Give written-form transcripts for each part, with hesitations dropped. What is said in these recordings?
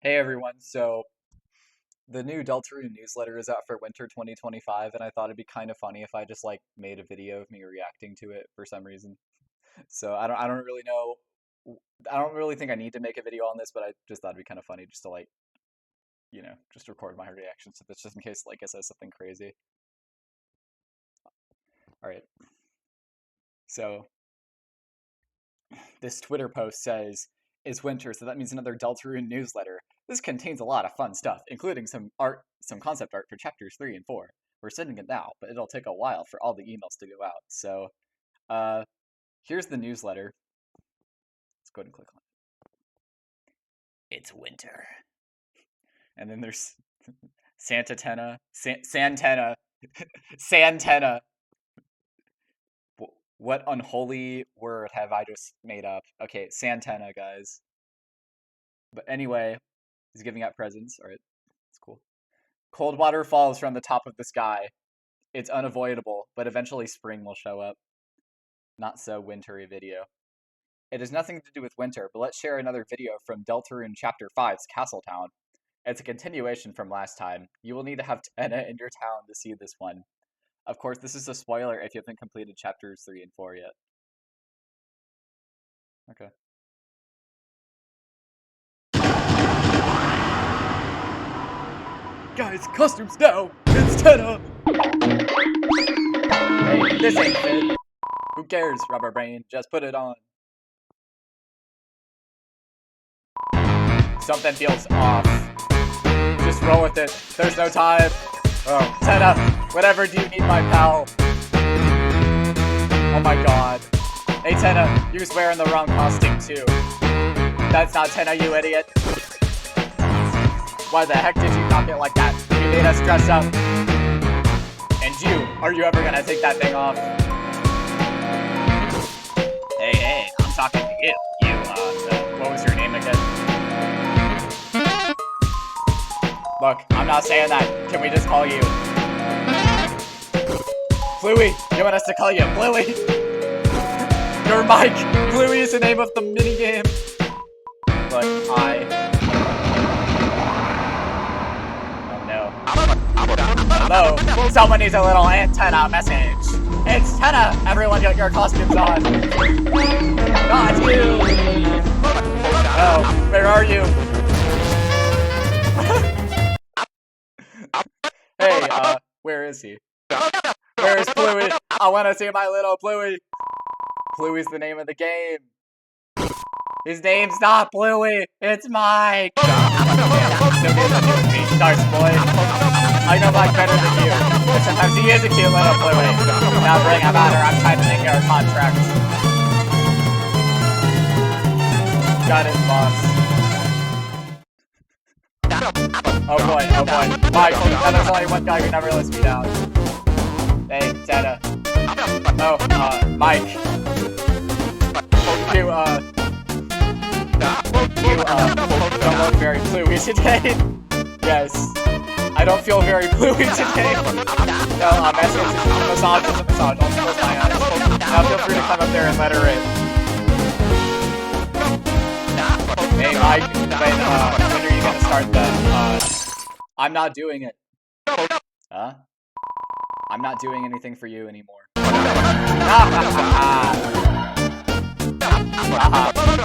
Hey everyone, so the new Deltarune newsletter is out for winter 2025, and I thought it'd be kind of funny if I just like made a video of me reacting to it for some reason. So I don't really know, I don't really think I need to make a video on this, but I just thought it'd be kind of funny just to like, just record my reactions to this just in case like I says something crazy. All right. So this Twitter post says, "It's winter, so that means another Deltarune newsletter. This contains a lot of fun stuff, including some concept art for chapters 3 and 4. We're sending it now, but it'll take a while for all the emails to go out. So, uh, here's the newsletter. Let's go ahead and click on it. It's winter." And then there's Santana, Santana, Santana. What unholy word have I just made up? Okay, Santana, guys. But anyway, he's giving out presents. All right, that's cool. Cold water falls from the top of the sky. It's unavoidable, but eventually spring will show up. Not so wintry video. It has nothing to do with winter, but let's share another video from Deltarune Chapter 5's Castletown. It's a continuation from last time. You will need to have Tenna in your town to see this one. Of course, this is a spoiler if you haven't completed chapters 3 and 4 yet. Okay. Guys, costumes now! It's Tenna! Hey, this ain't fit. Who cares, rubber brain? Just put it on. Something feels off. Just roll with it. There's no time. Oh, Tenna, whatever do you need, my pal? Oh my god. Hey Tenna, you're wearing the wrong costume too. That's not Tenna, you idiot. Why the heck did you knock it like that? You made us dress up. And are you ever gonna take that thing off? Hey, I'm talking to you. What was your name again? Look, I'm not saying that. Can we just call you Bluey? You want us to call you Bluey? You're Mike! Bluey is the name of the minigame. Look, oh no. Hello? Someone needs a little antenna message. It's Tenna! Everyone get your costumes on. Not you! Oh, where are you? Hey, where is he? Where is Bluey? I want to see my little Bluey. Bluey's the name of the game. His name's not Bluey. It's Mike. No need to do me, starts boy. I know Mike better than you. But sometimes he is a cute little Bluey. Now bring him out or I'm tightening your contract. Got it, boss. Oh boy. Mike, there's only one guy who never lets me down. Hey, Tenna. Oh, Mike. You don't look very bluey today. Yes. I don't feel very bluey today. No, message. Massage is a massage. I'll close my eyes. Now feel free to come up there and let her in. Hey, Mike, when are you gonna start the, I'm not doing it. Huh? I'm not doing anything for you anymore. You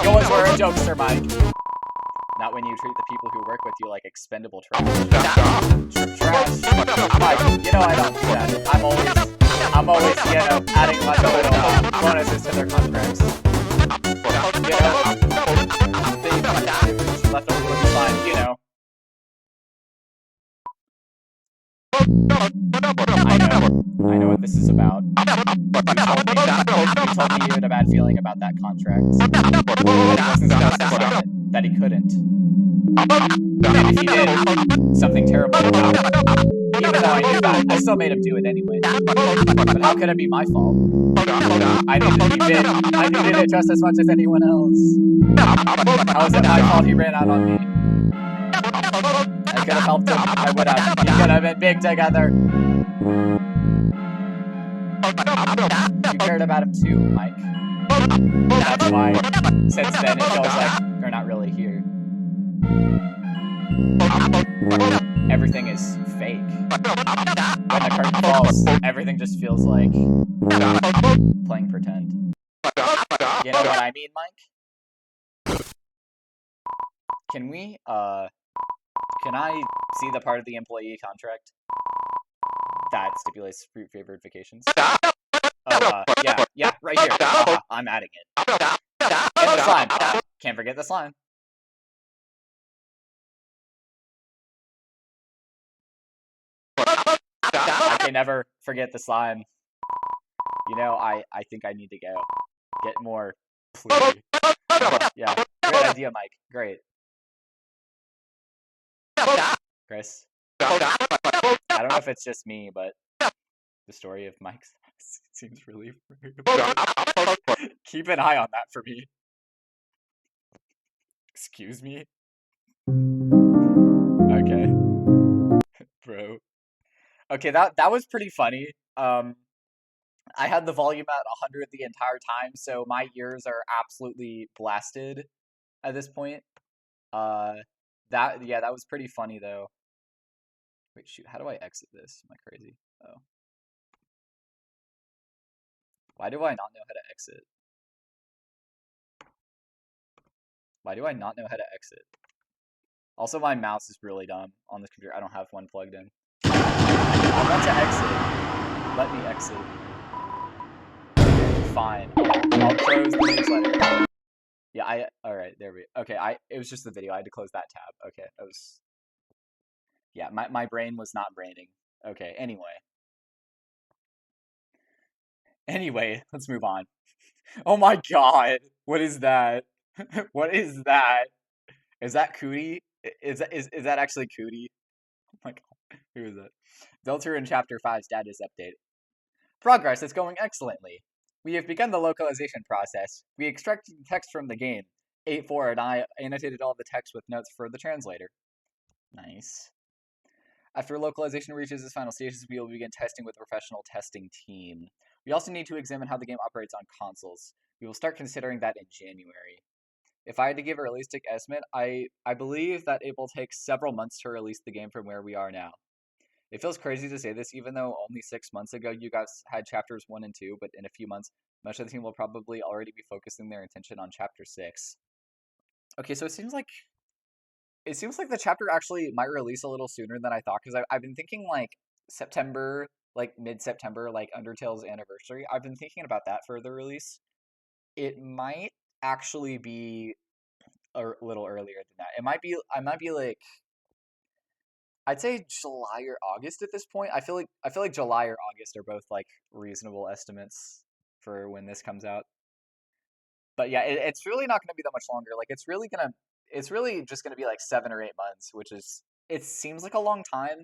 always were a jokester, Mike. Not when you treat the people who work with you like expendable trash. Trash? Mike, you know I don't do that. I'm always, adding like a little bonuses to their contracts. Leftover would be fine, I know what this is about. You told me you had a bad feeling about that contract. That he wasn't supposed to sign it. That he couldn't. And if he did, something terrible would happen. Even though I knew that, I still made him do it anyway. But how could it be my fault? I needed it just as much as anyone else. How is it my fault he ran out on me? I could have helped him. I would have. We could have been big together. You cared about him too, Mike. That's why, since then, it feels like you're not really here. Everything is fake. When the curtain falls, everything just feels like playing pretend. You know what I mean, Mike? Can we, can I see the part of the employee contract that stipulates fruit favored vacations? Oh, yeah, right here. I'm adding it. And the slime. Can't forget the slime. I can never forget the slime. You know, I think I need to go. Get more plea. Yeah, great idea, Mike. Great. Chris? I don't know if it's just me, but the story of Mike's seems really keep an eye on that for me. Excuse me? Okay. Bro. Okay, that was pretty funny. I had the volume at 100 the entire time, so my ears are absolutely blasted at this point. That was pretty funny though. Wait, shoot, how do I exit this? Am I crazy? Oh. Why do I not know how to exit? Why do I not know how to exit? Also, my mouse is really dumb on this computer. I don't have one plugged in. I want to exit. Let me exit. Fine. I'll close the newsletter. Yeah, alright, there we go. Okay, it was just the video. I had to close that tab. Okay, that was... Yeah, my brain was not braining. Okay, Anyway, let's move on. Oh my god! What is that? What is that? Is that Cootie? Is that actually Cootie? Oh my god, who is that? Deltarune Chapter 5 status update. Progress is going excellently. We have begun the localization process. We extracted text from the game. 8.4 and I annotated all the text with notes for the translator. Nice. After localization reaches its final stages, we will begin testing with a professional testing team. We also need to examine how the game operates on consoles. We will start considering that in January. If I had to give a realistic estimate, I believe that it will take several months to release the game from where we are now. It feels crazy to say this, even though only 6 months ago you guys had chapters 1 and 2, but in a few months, much of the team will probably already be focusing their attention on chapter 6. Okay, so it seems like the chapter actually might release a little sooner than I thought, because I've been thinking like September, like mid-September, like Undertale's anniversary. I've been thinking about that for the release. It might actually be a little earlier than that. I might be like, I'd say July or August at this point. I feel like July or August are both like reasonable estimates for when this comes out. But yeah, it's really not going to be that much longer. Like it's really just going to be like 7 or 8 months, which is, it seems like a long time,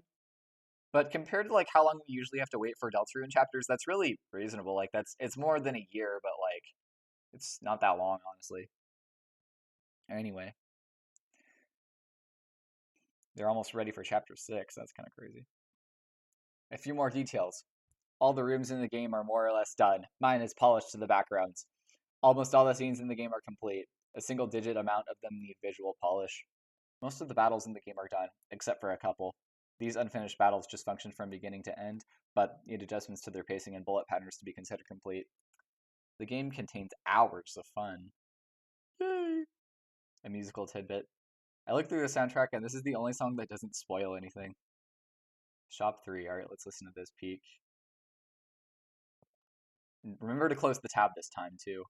but compared to like how long we usually have to wait for Deltarune chapters, that's really reasonable. Like it's more than a year, but like it's not that long, honestly. Anyway, they're almost ready for chapter 6. That's kind of crazy. A few more details. All the rooms in the game are more or less done. Mine is polished to the backgrounds. Almost all the scenes in the game are complete. A single-digit amount of them need visual polish. Most of the battles in the game are done, except for a couple. These unfinished battles just function from beginning to end, but need adjustments to their pacing and bullet patterns to be considered complete. The game contains hours of fun. Yay! A musical tidbit. I looked through the soundtrack, and this is the only song that doesn't spoil anything. Shop 3. Alright, let's listen to this peak. Remember to close the tab this time, too.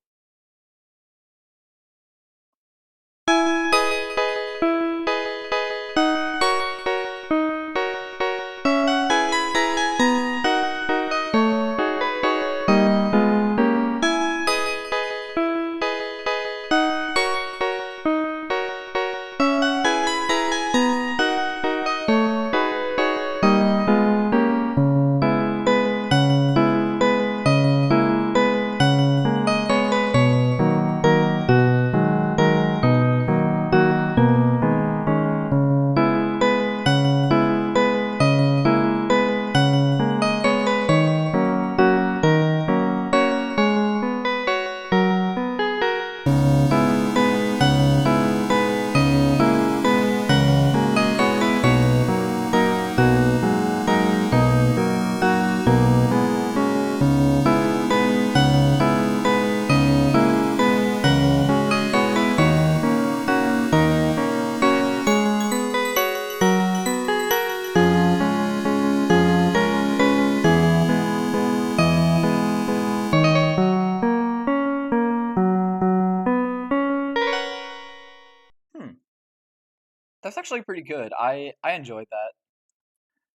That's actually pretty good. I enjoyed that.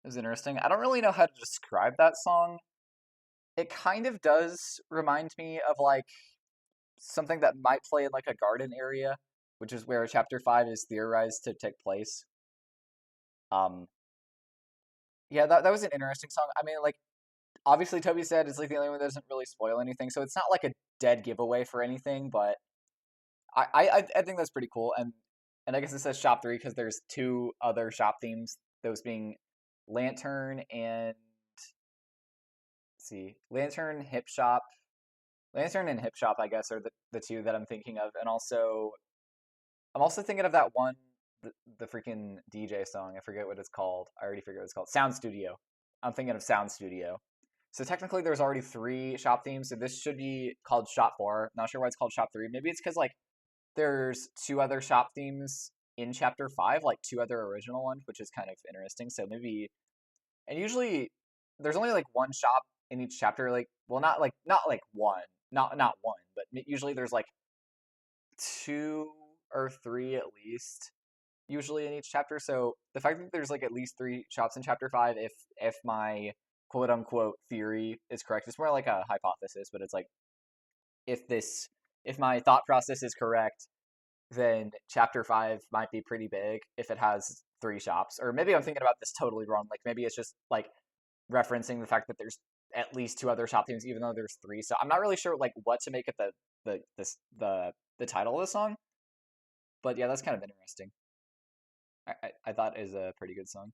It was interesting. I don't really know how to describe that song. It kind of does remind me of like something that might play in like a garden area, which is where chapter 5 is theorized to take place. Um yeah, that was an interesting song. I mean, like obviously Toby said it's like the only one that doesn't really spoil anything, so it's not like a dead giveaway for anything, but I think that's pretty cool. And I guess it says shop 3 because there's two other shop themes, those being Lantern and let's see, Lantern and Hip Shop, I guess, are the two that I'm thinking of. And also I'm also thinking of that one, the freaking DJ song. I forget what it's called. I already forget what it's called. Sound Studio. I'm thinking of Sound Studio. So technically, there's already 3 shop themes. So this should be called Shop 4. Not sure why it's called Shop 3. Maybe it's because like there's 2 other shop themes in Chapter 5, like 2 other original ones, which is kind of interesting. So maybe, and usually there's only like 1 shop in each chapter. Like, well, not like one, not one, but usually there's like 2 or 3 at least usually in each chapter. So the fact that there's like at least 3 shops in chapter 5, if my quote unquote theory is correct, it's more like a hypothesis, but it's like if my thought process is correct, then chapter 5 might be pretty big if it has 3 shops. Or maybe I'm thinking about this totally wrong. Like maybe it's just like referencing the fact that there's at least 2 other shop themes, even though there's 3. So I'm not really sure like what to make of the title of the song. But yeah, that's kind of interesting. I thought is a pretty good song.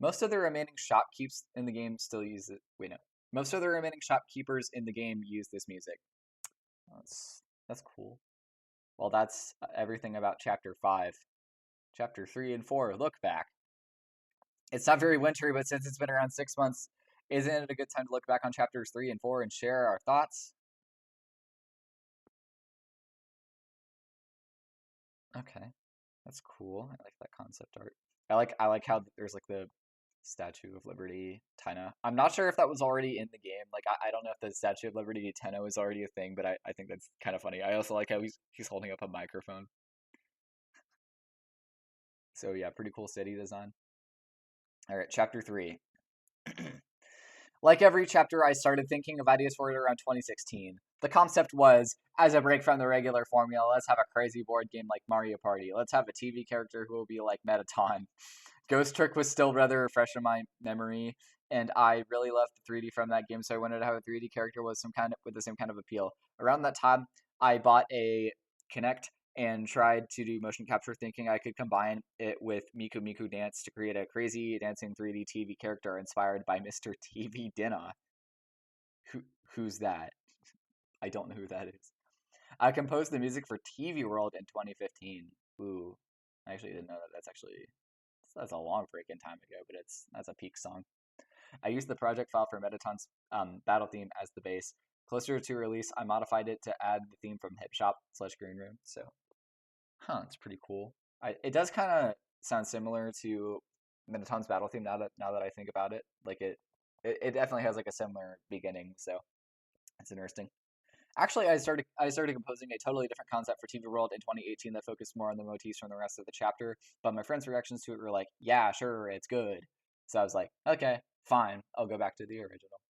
Most of the remaining shopkeepers in the game still use it. Wait, no. Most of the remaining shopkeepers in the game use this music. That's cool. Well, that's everything about Chapter 5. Chapter 3 and 4, look back. It's not very wintry, but since it's been around 6 months, isn't it a good time to look back on Chapters 3 and 4 and share our thoughts? Okay. That's cool. I like that concept art. I like how there's like the Statue of Liberty Tenno. I'm not sure if that was already in the game. Like I don't know if the Statue of Liberty Tenno is already a thing, but I think that's kind of funny. I also like how he's holding up a microphone. So yeah, pretty cool city design. All right, chapter 3. Like every chapter, I started thinking of ideas for it around 2016. The concept was, as a break from the regular formula, let's have a crazy board game like Mario Party. Let's have a TV character who will be like Mettaton. Ghost Trick was still rather fresh in my memory, and I really loved the 3D from that game, so I wanted to have a 3D character with the same kind of appeal. Around that time, I bought a Kinect and tried to do motion capture, thinking I could combine it with Miku Miku Dance to create a crazy dancing 3D TV character inspired by Mr. TV Dinner. Who's that? I don't know who that is. I composed the music for TV World in 2015. Ooh, I actually didn't know that. That's a long freaking time ago, but that's a peak song. I used the project file for Mettaton's battle theme as the base. Closer to release, I modified it to add the theme from Hip Shop / Green Room. So, it's pretty cool. It does kind of sound similar to Mettaton's battle theme now that I think about it. Like it definitely has like a similar beginning. So it's interesting. Actually, I started composing a totally different concept for TV World in 2018 that focused more on the motifs from the rest of the chapter, but my friends' reactions to it were like, yeah, sure, it's good. So I was like, okay, fine, I'll go back to the original.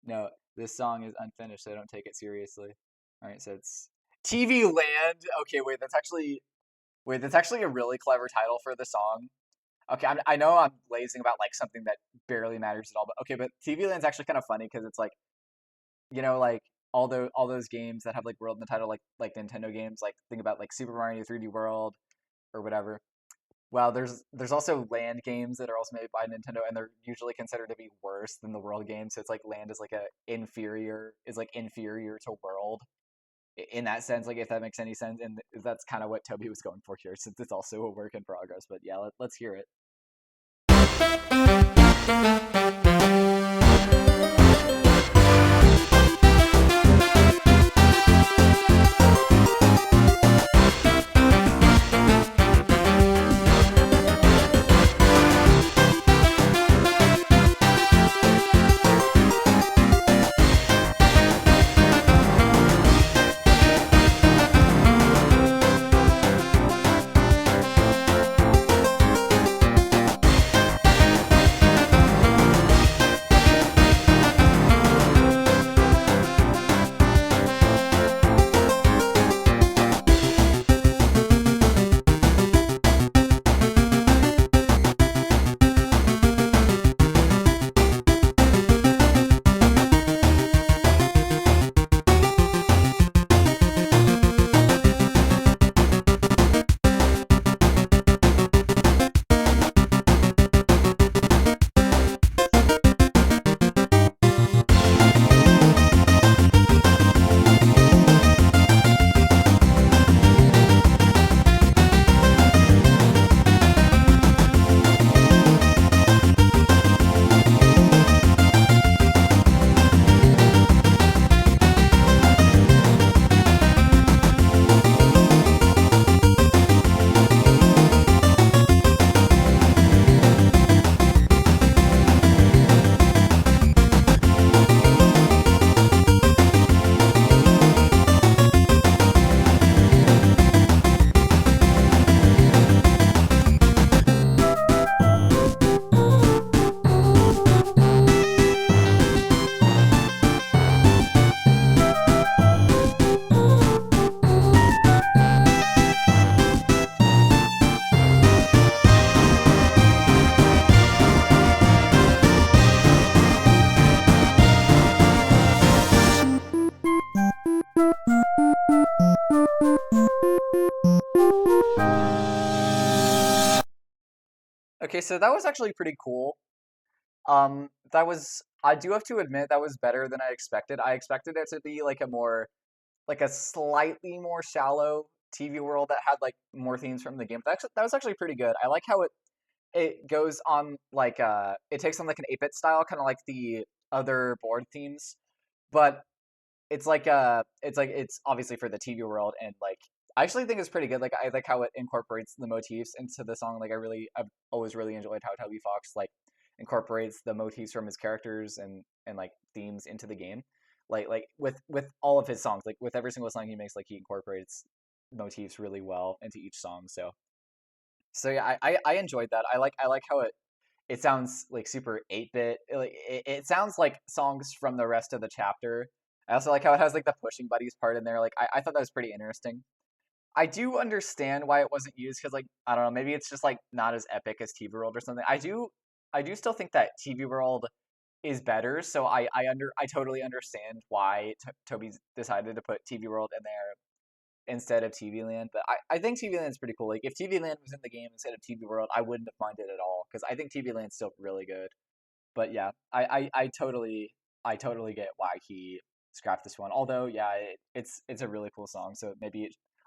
No, this song is unfinished, so don't take it seriously. Alright, so it's TV Land. Okay, wait, that's actually a really clever title for the song. Okay, I know I'm glazing about like something that barely matters at all, but okay, but TV Land's actually kind of funny because it's like, like all those games that have like world in the title, like Nintendo games, like think about like Super Mario 3D World or whatever. Well, there's also Land games that are also made by Nintendo, and they're usually considered to be worse than the World game. So it's like Land is like inferior to World in that sense, like if that makes any sense. And that's kind of what Toby was going for here, since it's also a work in progress. But yeah, let's hear it. Okay, so that was actually pretty cool. That was I do have to admit that was better than I expected. I expected it to be like a more like a slightly more shallow TV world that had like more themes from the game. That was actually pretty good. I like how it goes on like it takes on like an 8-bit style, kind of like the other board themes, but it's obviously for the TV world, and like I actually think it's pretty good. Like I like how it incorporates the motifs into the song. Like I've always really enjoyed how Toby Fox like incorporates the motifs from his characters and like themes into the game. Like with all of his songs, like with every single song he makes, like he incorporates motifs really well into each song. So yeah, I enjoyed that. I like how it sounds like super 8-bit. Like it sounds like songs from the rest of the chapter. I also like how it has like the pushing buddies part in there. Like I thought that was pretty interesting. I do understand why it wasn't used because like I don't know, maybe it's just like not as epic as TV World or something. I do still think that TV World is better, so I totally understand why Toby's decided to put TV World in there instead of TV Land. But I think TV Land is pretty cool. Like if TV Land was in the game instead of TV World, I wouldn't have minded at all because I think TV Land's still really good. But yeah, I totally get why he scrapped this one. Although yeah, it's a really cool song. So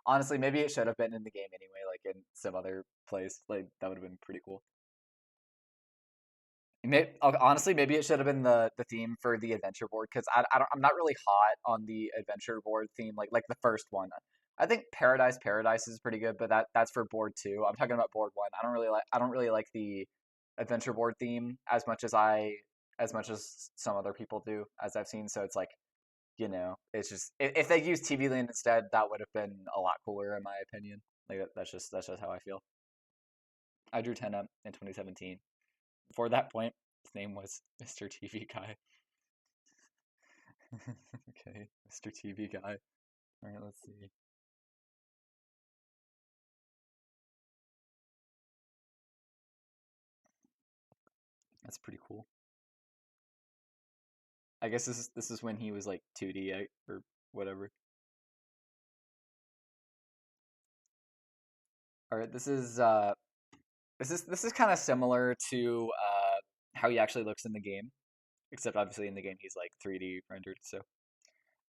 honestly maybe it should have been in the game anyway, like in some other place. Like that would have been pretty cool. Honestly, maybe it should have been the theme for the adventure board because I'm not really hot on the adventure board theme like the first one. I think Paradise is pretty good, but that's for board two. I'm talking about board one. I don't really like the adventure board theme as much as some other people do as I've seen. So it's like it's just if they used TV Land instead, that would have been a lot cooler in my opinion. Like that's just how I feel. I drew 10 up in 2017. Before that point, his name was Mr. TV Guy. Okay, Mr. TV Guy. All right, let's see. That's pretty cool. I guess this is when he was like 2D or whatever. All right, this is kind of similar to how he actually looks in the game, except obviously in the game he's like 3D rendered. So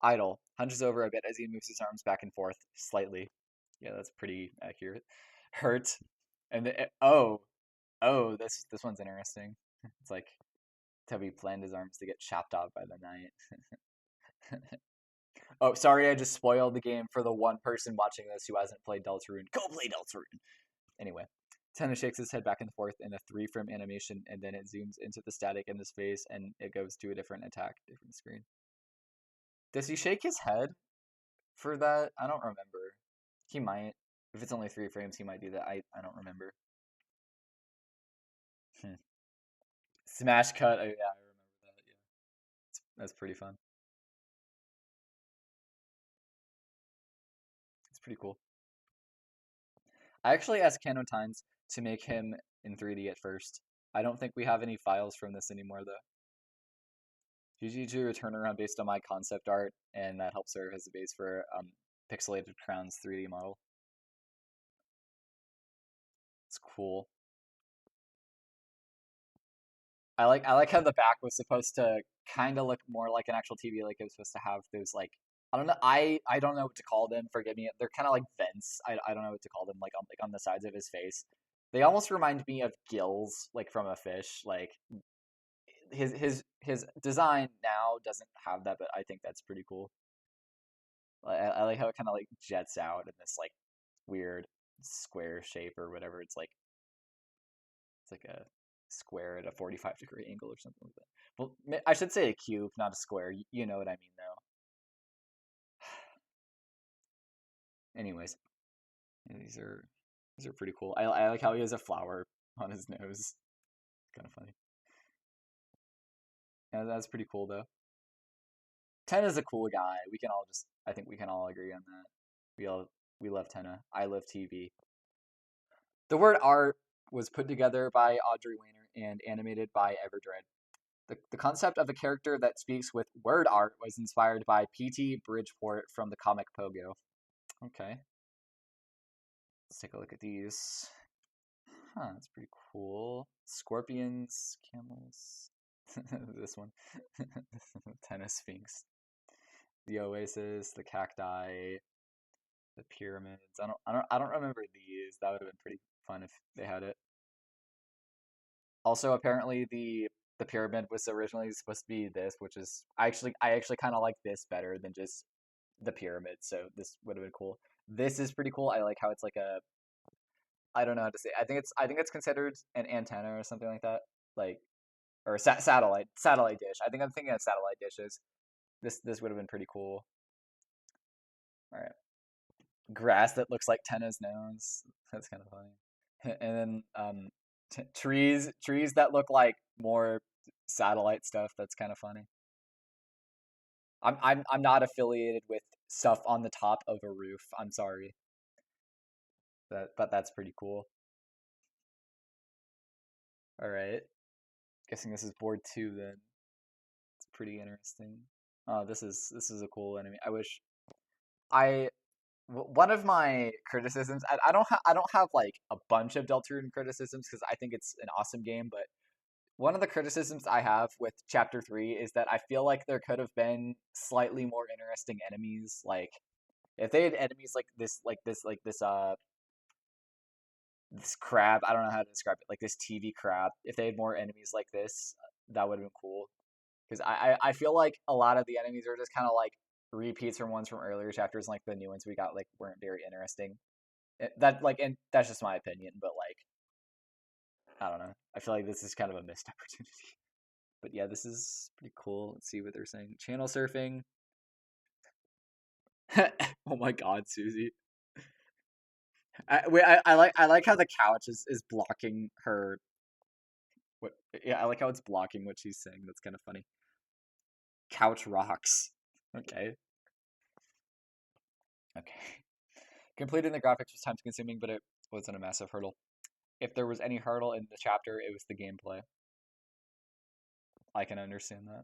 idle hunches over a bit as he moves his arms back and forth slightly. Yeah, that's pretty accurate. Hurt, oh, this one's interesting. It's like Tubby planned his arms to get chopped off by the night. Oh, sorry, I just spoiled the game for the one person watching this who hasn't played Deltarune. Go play Deltarune! Anyway, Tenna shakes his head back and forth in a 3-frame animation, and then it zooms into the static in his face, and it goes to a different attack, different screen. Does he shake his head for that? I don't remember. He might. If it's only 3 frames, he might do that. I don't remember. Hmm. Smash cut. Oh, yeah, I remember that. Yeah, that's pretty fun. It's pretty cool. I actually asked Canotines to make him in 3D at first. I don't think we have any files from this anymore, though. Usually do a turnaround based on my concept art, and that helps serve as a base for Pixelated Crown's 3D model. It's cool. I like how the back was supposed to kind of look more like an actual TV, like it was supposed to have those like I don't know what to call them. Forgive me. They're kind of like vents. I don't know what to call them. Like on the sides of his face. They almost remind me of gills, like from a fish. Like his design now doesn't have that, but I think that's pretty cool. I like how it kind of like jets out in this like weird square shape or whatever. It's like a square at a 45-degree angle or something like that. Well, I should say a cube, not a square. You know what I mean, though. Anyways, yeah, these are pretty cool. I like how he has a flower on his nose. Kind of funny. Yeah, that's pretty cool though. Tenna's a cool guy. I think we can all agree on that. We love Tenna. I love TV. The word art was put together by Audrey Weiner and animated by Everdread. The concept of a character that speaks with word art was inspired by P.T. Bridgeport from the comic Pogo. Okay. Let's take a look at these. Huh, that's pretty cool. Scorpions, camels. This one. Tennis Sphinx. The oasis, the cacti, the pyramids. I don't remember these. That would have been pretty fun if they had it. Also, apparently the pyramid was originally supposed to be this, which is I actually kind of like this better than just the pyramid. So this would have been cool. This is pretty cool. I like how it's like a I don't know how to say. I think it's considered an antenna or something like that. Like or a satellite dish. I think I'm thinking of satellite dishes. This would have been pretty cool. All right, grass that looks like Tenna's nose. That's kind of funny. And then trees that look like more satellite stuff. That's kind of funny. I'm not affiliated with stuff on the top of a roof. I'm sorry. But that's pretty cool. All right. Guessing this is board 2 then. It's pretty interesting. Oh, this is a cool enemy. I one of my criticisms. I don't have like a bunch of Deltarune criticisms because I think it's an awesome game. But one of the criticisms I have with Chapter 3 is that I feel like there could have been slightly more interesting enemies. Like if they had enemies this crab. I don't know how to describe it. Like this TV crab. If they had more enemies like this, that would have been cool. Because I feel like a lot of the enemies are just kind of like repeats from ones from earlier chapters. Like the new ones we got like weren't very interesting. And that's just my opinion. But like I don't know. I feel like this is kind of a missed opportunity. But yeah, this is pretty cool. Let's see what they're saying. Channel surfing. Oh my God, Susie. I like how the couch is blocking her. What? Yeah, I like how it's blocking what she's saying. That's kind of funny. Couch rocks. Okay. Okay. Completing the graphics was time consuming, but it wasn't a massive hurdle. If there was any hurdle in the chapter, it was the gameplay. I can understand that.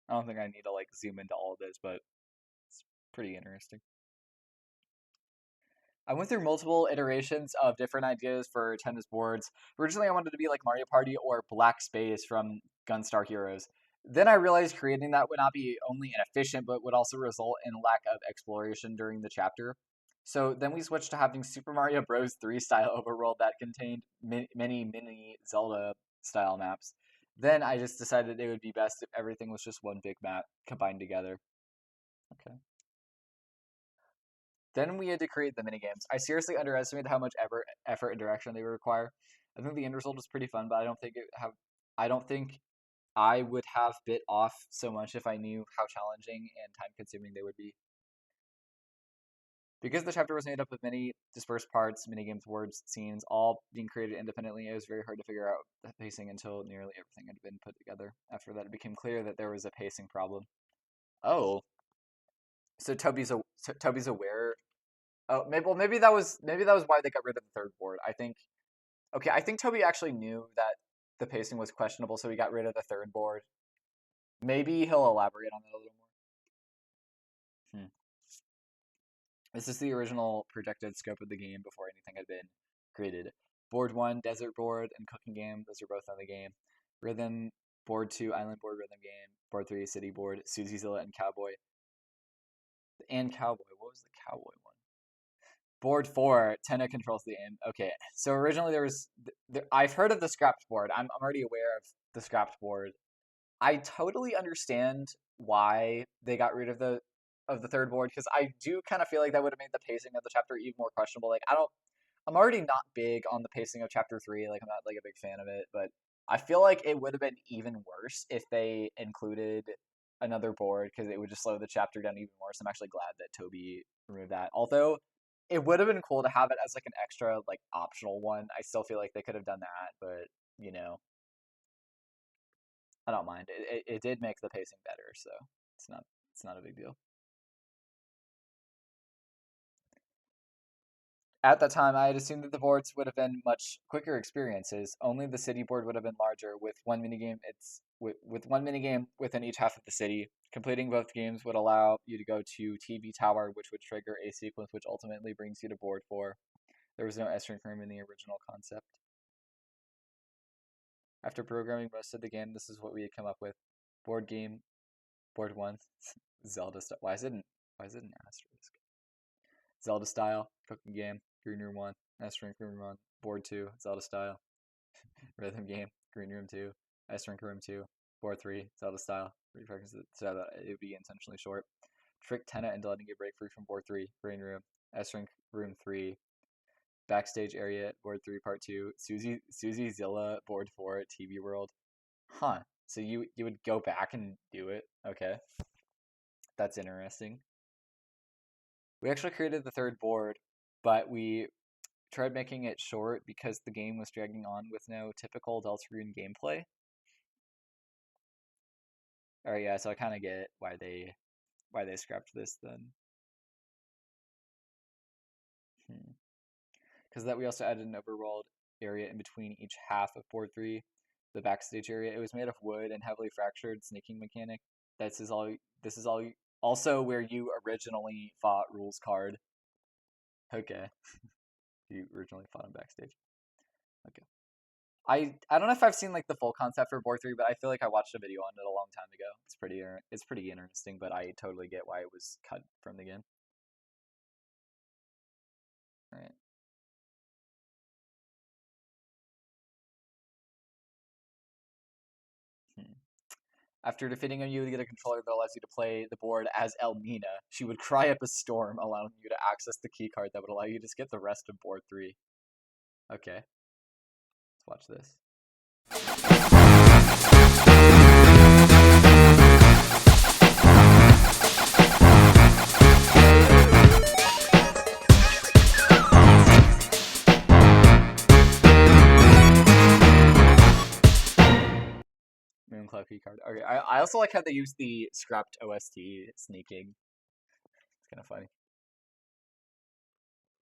I don't think I need to like zoom into all of this, but it's pretty interesting. I went through multiple iterations of different ideas for tennis boards. Originally, I wanted to be like Mario Party or Black Space from Gunstar Heroes. Then I realized creating that would not be only inefficient, but would also result in lack of exploration during the chapter. So then we switched to having Super Mario Bros. 3 style overworld that contained many mini Zelda style maps. Then I just decided it would be best if everything was just one big map combined together. Okay. Then we had to create the minigames. I seriously underestimated how much effort and direction they would require. I think the end result was pretty fun, but I don't think I would have bit off so much if I knew how challenging and time consuming they would be. Because the chapter was made up of many dispersed parts, minigames, words, scenes, all being created independently, it was very hard to figure out the pacing until nearly everything had been put together. After that, it became clear that there was a pacing problem. Oh, so Toby's aware. Oh, maybe that was why they got rid of the third board. I think Toby actually knew that the pacing was questionable, so he got rid of the third board. Maybe he'll elaborate on that a little more. This is the original projected scope of the game before anything had been created. Board 1, Desert Board, and Cooking Game. Those are both on the game. Rhythm, Board 2, Island Board Rhythm Game. Board 3, City Board, Susiezilla, and Cowboy. And Cowboy. What was the Cowboy one? Board 4, Tenna controls the game. Okay, so originally I've heard of the scrapped board. I'm already aware of the scrapped board. I totally understand why they got rid of the third board because I do kind of feel like that would have made the pacing of the chapter even more questionable. Like I'm already not big on the pacing of chapter 3. Like I'm not like a big fan of it, but I feel like it would have been even worse if they included another board because it would just slow the chapter down even more. So I'm actually glad that Toby removed that. Although it would have been cool to have it as like an extra like optional one. I still feel like they could have done that, but you know, I don't mind. It did make the pacing better, so it's not a big deal. At that time, I had assumed that the boards would have been much quicker experiences. Only the city board would have been larger, with one minigame with one minigame within each half of the city. Completing both games would allow you to go to TV Tower, which would trigger a sequence which ultimately brings you to board 4. There was no S-Ring room in the original concept. After programming most of the game, this is what we had come up with. Board game, board 1, Zelda style. Why is it an asterisk? Zelda style, cooking game, Green Room 1, S-Ring room 1, board 2, Zelda style, rhythm game, Green Room 2, S-Ring room 2, board 3, Zelda style. So that it would be intentionally short. Trick tenant into letting you break free from board 3, Green Room, S-Ring room 3, backstage area, board 3, part 2, Susie Zilla, board 4 at TV World. Huh. So you would go back and do it? Okay. That's interesting. We actually created the third board, but we tried making it short because the game was dragging on with no typical Deltarune gameplay. Alright, yeah, so I kind of get why they scrapped this then. Because that we also added an overworld area in between each half of board 3, the backstage area. It was made of wood and heavily fractured sneaking mechanic. This is all also where you originally fought rules card. Okay. You originally fought him backstage. Okay. I don't know if I've seen like the full concept for board 3, but I feel like I watched a video on it a long time ago. It's pretty interesting, but I totally get why it was cut from the game. All right. After defeating him, you would get a controller that allows you to play the board as Elmina. She would cry up a storm, allowing you to access the key card that would allow you to skip the rest of board 3. Okay. Let's watch this. Mooncloud key card. Okay, I also like how they use the scrapped OST sneaking. It's kind of funny.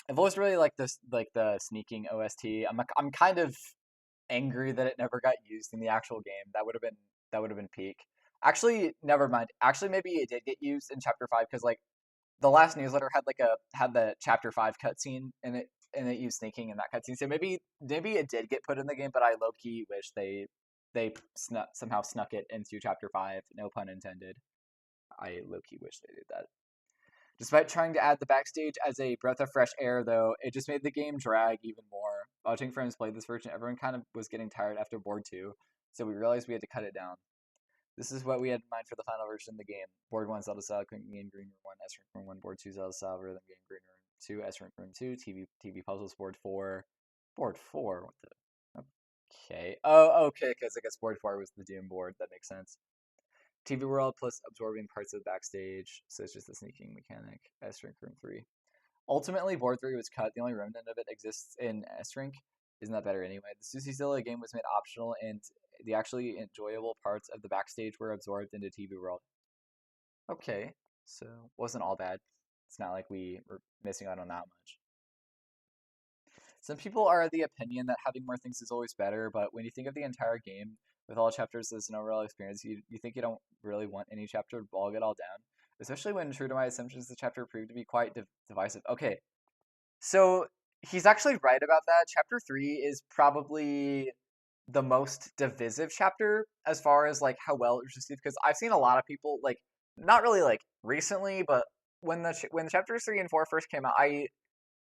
I've always really liked this, like the sneaking OST. I'm kind of angry that it never got used in the actual game. That would have been peak. Actually, never mind. Actually, maybe it did get used in Chapter 5 because like the last newsletter had the Chapter 5 cutscene and it used sneaking in that cutscene. So maybe it did get put in the game, but I low key wish they somehow snuck it into Chapter 5. No pun intended. I low key wish they did that. Despite trying to add the backstage as a breath of fresh air, though, it just made the game drag even more. Watching friends play this version, everyone kind of was getting tired after board 2, so we realized we had to cut it down. This is what we had in mind for the final version of the game. Board 1, Zelda style, cooking game, Green Room 1, S Room 1, board 2, Zelda style, rhythm game, Green Room 2, S Room 2, TV puzzles, board 4. Board 4? What the? Okay. Oh, okay, because I guess board 4 was the Doom board. That makes sense. TV World plus absorbing parts of the backstage, so it's just the sneaking mechanic. S-Rink Room 3. Ultimately, board 3 was cut. The only remnant of it exists in S-Rink. Isn't that better anyway? The Susie Zilla game was made optional, and the actually enjoyable parts of the backstage were absorbed into TV World. Okay, so wasn't all bad. It's not like we were missing out on that much. Some people are of the opinion that having more things is always better, but when you think of the entire game, with all chapters as an overall experience, you think you don't really want any chapter to bog it all down. Especially when, true to my assumptions, the chapter proved to be quite divisive. Okay, so he's actually right about that. Chapter 3 is probably the most divisive chapter as far as like how well it was received, because I've seen a lot of people, like, not really like recently, but when chapters 3 and 4 first came out, I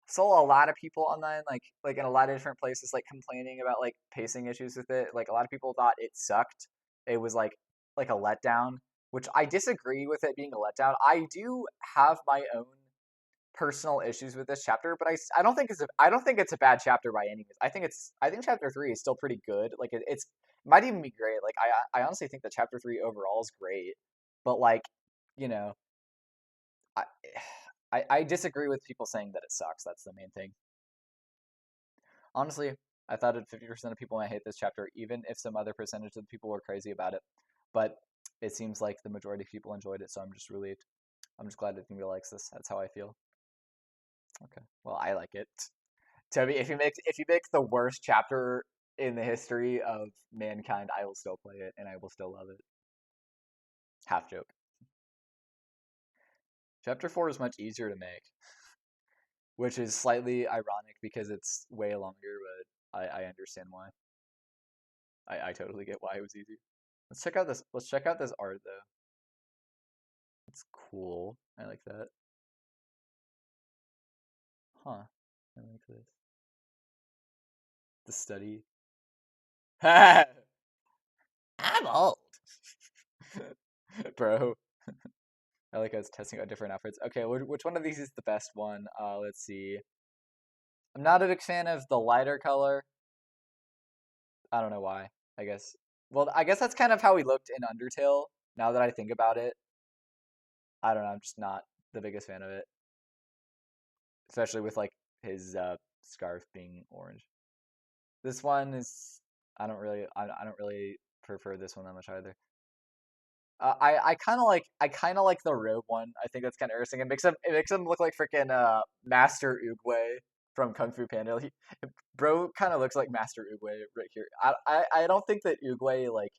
saw a lot of people online, like in a lot of different places, like complaining about like pacing issues with it. Like a lot of people thought it sucked. It was like a letdown, which I disagree with it being a letdown. I do have my own personal issues with this chapter, but I don't think it's a bad chapter by any means. I think chapter 3 is still pretty good. Like it might even be great. Like I honestly think that chapter 3 overall is great, but like, you know, I disagree with people saying that it sucks. That's the main thing. Honestly, I thought that 50% of people might hate this chapter, even if some other percentage of the people were crazy about it. But it seems like the majority of people enjoyed it, so I'm just relieved. I'm just glad that anybody likes this. That's how I feel. Okay. Well, I like it. Toby, if you make the worst chapter in the history of mankind, I will still play it and I will still love it. Half joke. Chapter 4 is much easier to make, which is slightly ironic because it's way longer, but I understand why. I totally get why it was easy. Let's check out this art though. It's cool. I like that. Huh. I like this. The study. I'm old. Bro. I like us testing out different outfits. Okay, which one of these is the best one? Let's see. I'm not a big fan of the lighter color. I don't know why. I guess. Well, I guess that's kind of how he looked in Undertale. Now that I think about it, I don't know. I'm just not the biggest fan of it, especially with like his scarf being orange. This one is. I don't really prefer this one that much either. I kind of like the robe one. I think that's kind of interesting. It makes him look like freaking Master Oogway from Kung Fu Panda. Bro kind of looks like Master Oogway right here. I don't think that Oogway like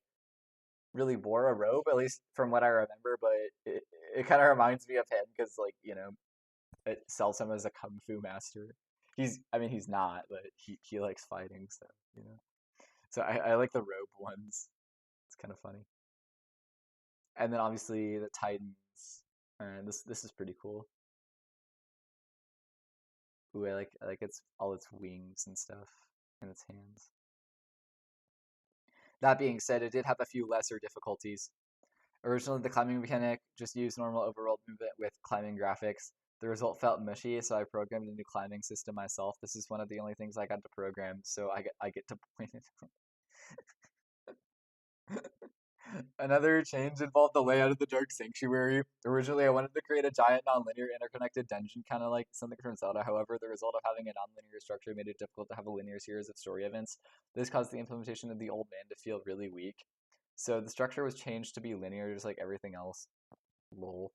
really wore a robe, at least from what I remember, but it kind of reminds me of him because like it sells him as a kung fu master. He's not, but he likes fighting, so you know. So I like the robe ones. It's kind of funny. And then obviously the Titans. This is pretty cool. Ooh, I like its all its wings and stuff and its hands. That being said, it did have a few lesser difficulties. Originally, the climbing mechanic just used normal overworld movement with climbing graphics. The result felt mushy, so I programmed a new climbing system myself. This is one of the only things I got to program, so I get to point it. Another change involved the layout of the Dark Sanctuary. Originally, I wanted to create a giant non-linear interconnected dungeon, kind of like something from Zelda. However, the result of having a non-linear structure made it difficult to have a linear series of story events. This caused the implementation of the Old Man to feel really weak. So the structure was changed to be linear, just like everything else. Lol.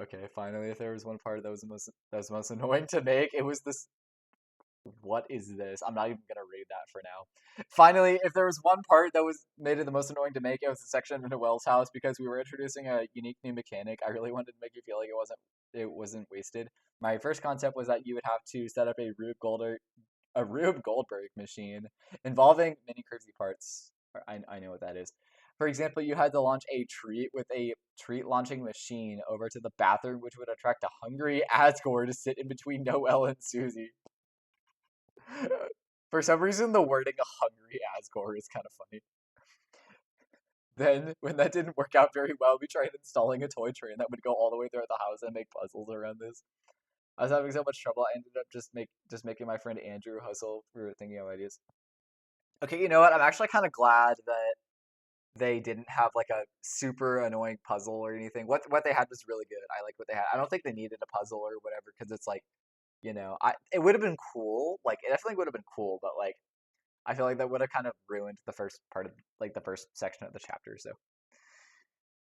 Okay, finally, if there was one part that was most annoying to make, it was this. What is this? I'm not even gonna read that for now. Finally, if there was one part that was made it the most annoying to make, it was the section of Noel's house because we were introducing a unique new mechanic. I really wanted to make you feel like it wasn't wasted. My first concept was that you would have to set up a Rube Goldberg machine involving mini cursey parts. I know what that is. For example, you had to launch a treat with a treat launching machine over to the bathroom, which would attract a hungry Asgore to sit in between Noel and Susie. For some reason, the wording "a hungry Asgore" is kind of funny. Then, when that didn't work out very well, we tried installing a toy train that would go all the way throughout the house and make puzzles around this. I was having so much trouble, I ended up just making my friend Andrew hustle. We were thinking of ideas. Okay, you know what? I'm actually kind of glad that they didn't have like a super annoying puzzle or anything. What they had was really good. I like what they had. I don't think they needed a puzzle or whatever because it's like it would have been cool. Like it definitely would have been cool, but like I feel like that would have kind of ruined the first part of like the first section of the chapter. So I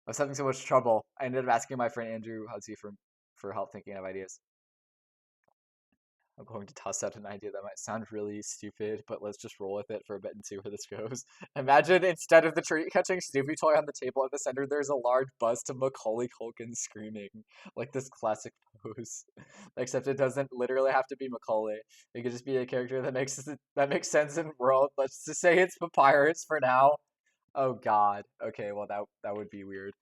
was having so much trouble. I ended up asking my friend Andrew Hudsey for help thinking of ideas. I'm going to toss out an idea that might sound really stupid, but let's just roll with it for a bit and see where this goes. Imagine instead of the treat catching Snoopy toy on the table at the center, there's a large bust of Macaulay Culkin screaming, like this classic pose. Except it doesn't literally have to be Macaulay. It could just be a character that makes sense in the world. Let's just say it's Papyrus for now. Oh God. Okay, well that would be weird.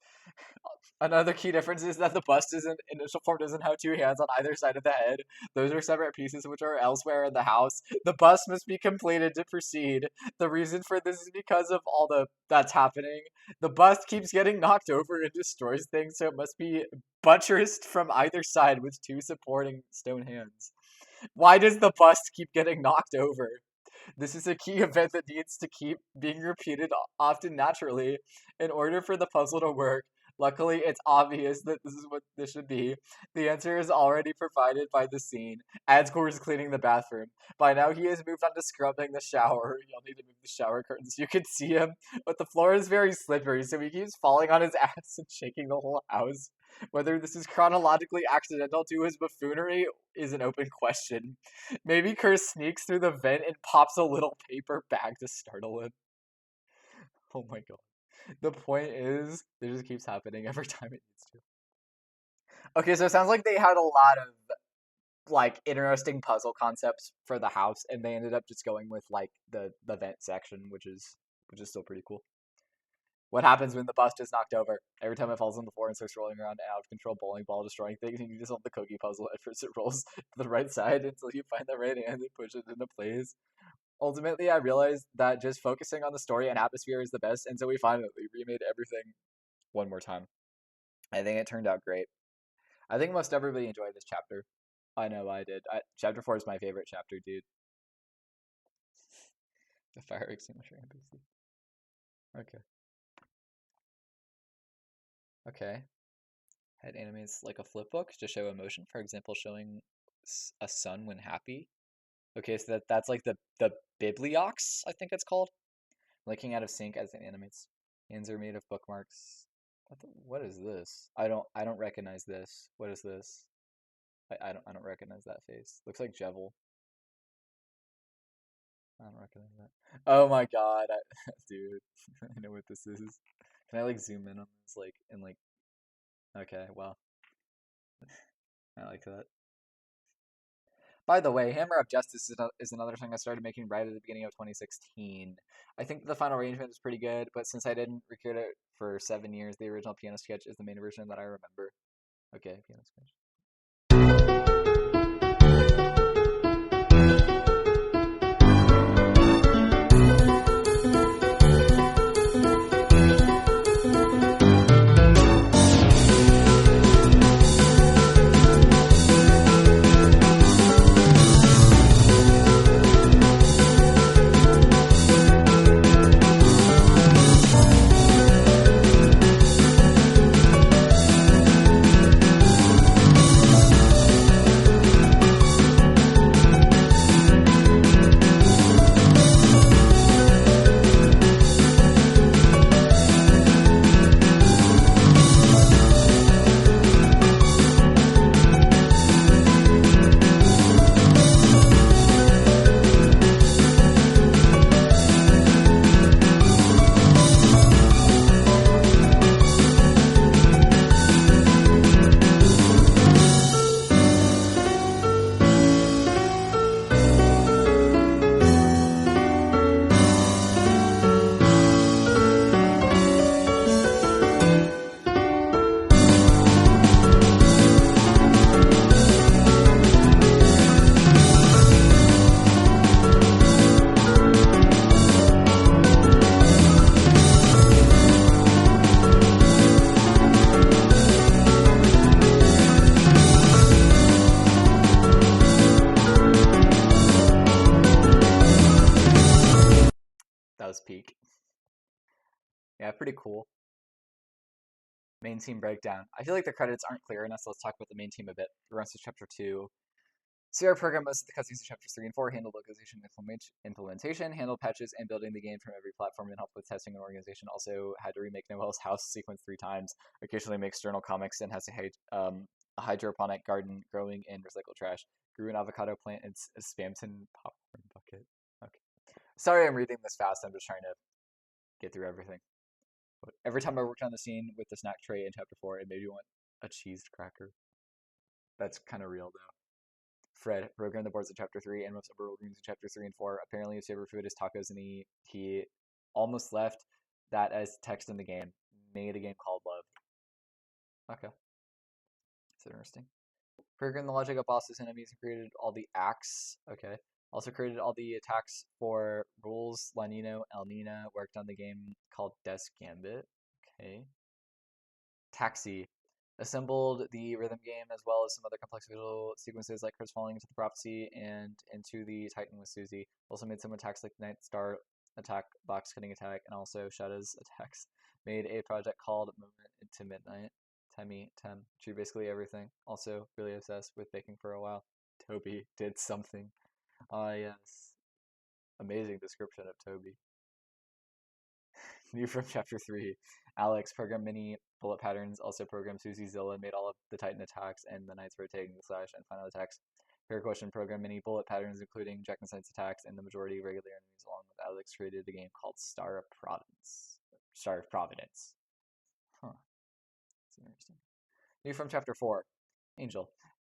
Another key difference is that the bust initial form doesn't have two hands on either side of the head. Those are separate pieces which are elsewhere in the house. The bust must be completed to proceed. The reason for this is because of that's happening. The bust keeps getting knocked over and destroys things, so it must be buttressed from either side with two supporting stone hands. Why does the bust keep getting knocked over? This is a key event that needs to keep being repeated often naturally in order for the puzzle to work. Luckily, it's obvious that this is what this should be. The answer is already provided by the scene. Adscore is cleaning the bathroom. By now, he has moved on to scrubbing the shower. You'll need to move the shower curtains. You can see him, but the floor is very slippery, so he keeps falling on his ass and shaking the whole house. Whether this is chronologically accidental to his buffoonery is an open question. Maybe Curse sneaks through the vent and pops a little paper bag to startle him. Oh my god. The point is, it just keeps happening every time it needs to. Okay, so it sounds like they had a lot of like interesting puzzle concepts for the house, and they ended up just going with like the vent section, which is still pretty cool. What happens when the bust is knocked over? Every time it falls on the floor and starts rolling around, an out of control bowling ball destroying things, and you just solve the cookie puzzle. At first, it rolls to the right side until you find the right hand and push it into place. Ultimately, I realized that just focusing on the story and atmosphere is the best, and so we finally remade everything one more time. I think it turned out great. I think most everybody enjoyed this chapter. I know I did. Chapter 4 is my favorite chapter, dude. The fire extinguisher NPC. Okay. Okay. It animates like a flip book to show emotion. For example, showing a sun when happy. Okay, so that's like the bibliox, I think it's called. Linking out of sync as it animates. Hands are made of bookmarks. What is this? I don't recognize this. What is this? I don't recognize that face. Looks like Jevil. I don't recognize that. Oh my god, dude, I know what this is. Can I like zoom in on this okay, well, I like that. By the way, Hammer of Justice is another song I started making right at the beginning of 2016. I think the final arrangement is pretty good, but since I didn't record it for 7 years, the original piano sketch is the main version that I remember. Okay, piano sketch. Was peak. Yeah, pretty cool. Main team breakdown. I feel like the credits aren't clear enough, so let's talk about the main team a bit. The rest of chapter 2. CR program most of the cutscenes in chapters 3 and 4, handled localization and implementation, handled patches and building the game from every platform, and helped with testing and organization. Also had to remake Noel's house sequence 3 times, occasionally makes journal comics, and has a hydroponic garden growing in recycled trash. Grew an avocado plant and a Spamton popcorn bucket. Okay. Sorry I'm reading this fast, I'm just trying to get through everything. But every time I worked on the scene with the snack tray in chapter 4, it made me want a cheesed cracker. That's kind of real, though. Fred, programmed the boards in chapter 3 and most upper rooms in chapter 3 and 4. Apparently his favorite food is tacos, and he almost left that as text in the game. Made a game called Love. Okay. That's interesting. Programmed the logic of bosses and enemies and created all the acts. Okay. Also created all the attacks for Rules, La Nino, El Nina. Worked on the game called Death's Gambit. Okay. Taxi. Assembled the rhythm game as well as some other complex visual sequences like Chris falling into the prophecy and into the Titan with Susie. Also made some attacks like Night Star attack, box cutting attack, and also Shada's attacks. made a project called Moment into Midnight. Tem. Drew basically everything. Also, really obsessed with baking for a while. Toby did something. Ah, yes. Amazing description of Toby. New from Chapter 3. Alex programmed many bullet patterns, also programmed Susie Zilla, made all of the Titan attacks and the Knights rotating the slash and final attacks. Fair question programmed many bullet patterns, including Jack and Knight's attacks and the majority of regular enemies, along with Alex created a game called Star of Providence. Star of Providence. Huh. That's interesting. New from Chapter 4. Angel.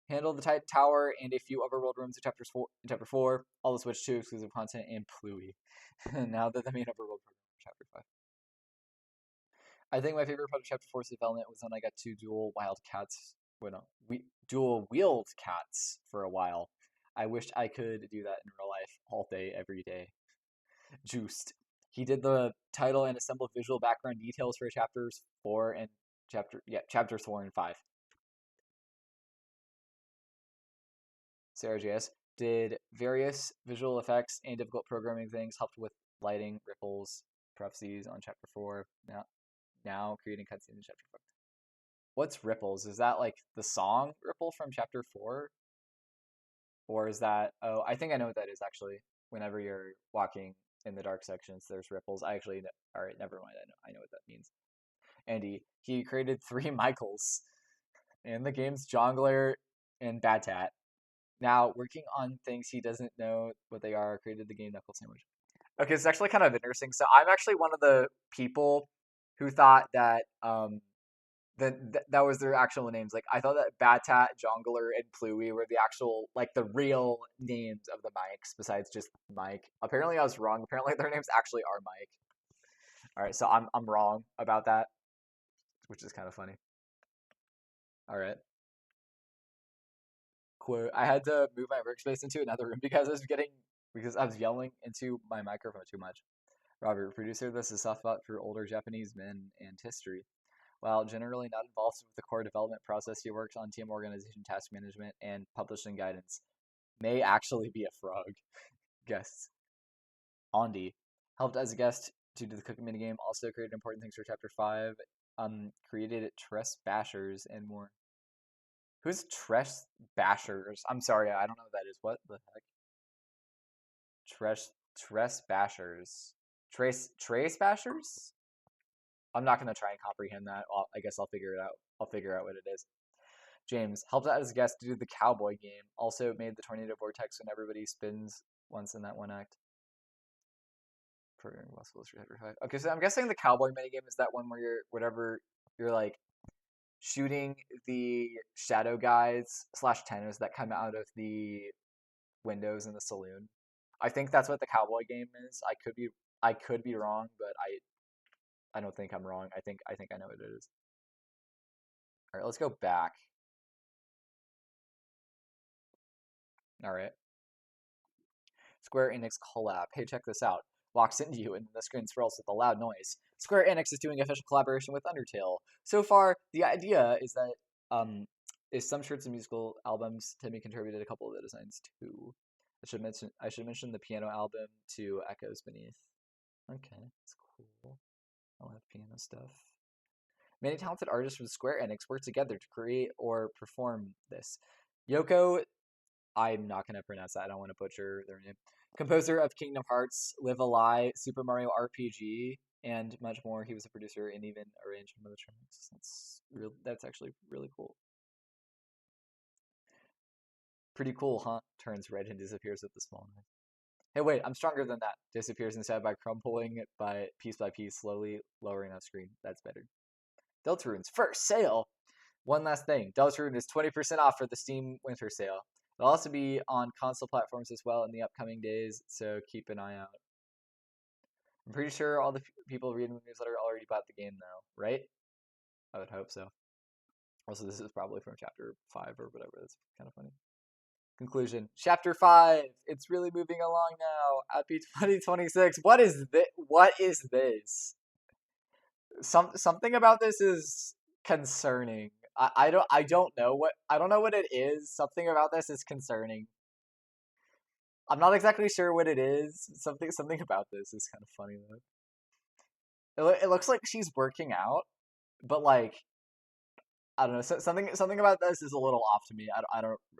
Handle the Titan Tower and a few overworld rooms in Chapter 4. All the Switch 2 exclusive content and Pluie. Now that the main overworld program for Chapter 5. I think my favorite part of Chapter 4's development was when I got to dual wild cats. Well, no, dual wheeled cats for a while. I wished I could do that in real life all day, every day. Juiced. He did the title and assembled visual background details for chapters 4 and chapters 4 and 5. Sarah JS did various visual effects and difficult programming things, helped with lighting, ripples, prophecies on chapter 4. Now creating cutscenes in chapter 5. What's ripples? Is that like the song Ripple from chapter 4? Or is that, oh, I think I know what that is actually. Whenever you're walking in the dark sections, there's ripples. All right, never mind. I know what that means. Andy, he created 3 Michaels in the games Jongler and Batat. Now, working on things he doesn't know what they are, created the game Knuckle Sandwich. Okay, it's actually kind of interesting. So I'm actually one of the people who thought that that was their actual names. Like, I thought that Batat, Jongler, and Pluie were the actual, like, the real names of the mics, besides just Mike. Apparently I was wrong. Apparently their names actually are Mike. Alright, so I'm wrong about that, which is kind of funny. Alright. Quote, I had to move my workspace into another room because I was yelling into my microphone too much. Robert, producer, this is a soft spot for older Japanese men and history. While generally not involved with the core development process, he works on team organization, task management, and publishing guidance. May actually be a frog. Guests. Ondi. Helped as a guest to do the cooking minigame. Also created important things for Chapter 5. Created Tress Bashers and more. Who's Tress Bashers? I'm sorry, I don't know what that is. What the heck? Tress Bashers. Trace Bashers? I'm not going to try and comprehend that. Well, I guess I'll figure it out. I'll figure out what it is. James helped out as a guest to do the cowboy game. Also made the tornado vortex when everybody spins once in that one act. Okay, so I'm guessing the cowboy minigame is that one where you're like shooting the shadow guys / tenors that come out of the windows in the saloon. I think that's what the cowboy game is. I could be wrong, but I don't think I'm wrong. I think I know what it is. All right, let's go back. All right. Square Enix collab. Hey, check this out. Walks into you and the screen swirls with a loud noise. Square Enix is doing official collaboration with Undertale. So far, the idea is that some shirts and musical albums. Timmy contributed a couple of the designs too. I should mention the piano album to Echoes Beneath. Okay, that's cool. I'll have piano stuff. Many talented artists from Square Enix work together to create or perform this. Yoko, I'm not going to pronounce that. I don't want to butcher their name. Composer of Kingdom Hearts, Live a Lie, Super Mario RPG, and much more. He was a producer and even arranged some of the tracks. That's actually really cool. Pretty cool, huh? Turns red and disappears with the small knife. Hey, wait, I'm stronger than that. Disappears instead by crumbling by piece, slowly lowering on screen. That's better. Deltarune's first sale! One last thing. Deltarune is 20% off for the Steam Winter Sale. It'll also be on console platforms as well in the upcoming days, so keep an eye out. I'm pretty sure all the people reading the newsletter already bought the game, though, right? I would hope so. Also, this is probably from Chapter 5 or whatever. That's kind of funny. Conclusion. Chapter 5. It's really moving along now. Happy 2026. What is this? Something about this is concerning. I don't know what it is. Something about this is concerning. I'm not exactly sure what it is. Something about this is kind of funny though. it looks like she's working out, but like I don't know, something about this is a little off to me.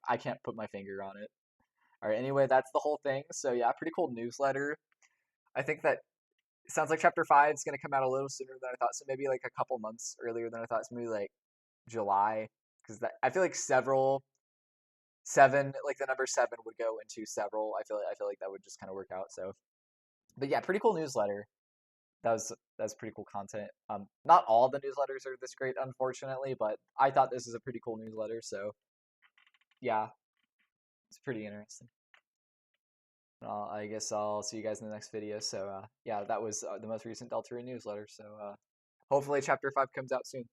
I can't put my finger on it. All right, anyway, that's the whole thing. So yeah, pretty cool newsletter. I think that sounds like chapter 5 is going to come out a little sooner than I thought. So maybe like a couple months earlier than I thought. So maybe like July, because that I feel like seven, like the number 7 would go into several. I feel like that would just kind of work out. So, but yeah, pretty cool newsletter. That was pretty cool content. Not all the newsletters are this great, unfortunately, but I thought this is a pretty cool newsletter. So yeah, it's pretty interesting. I guess I'll see you guys in the next video. So yeah, that was the most recent Deltarune newsletter. So hopefully chapter 5 comes out soon.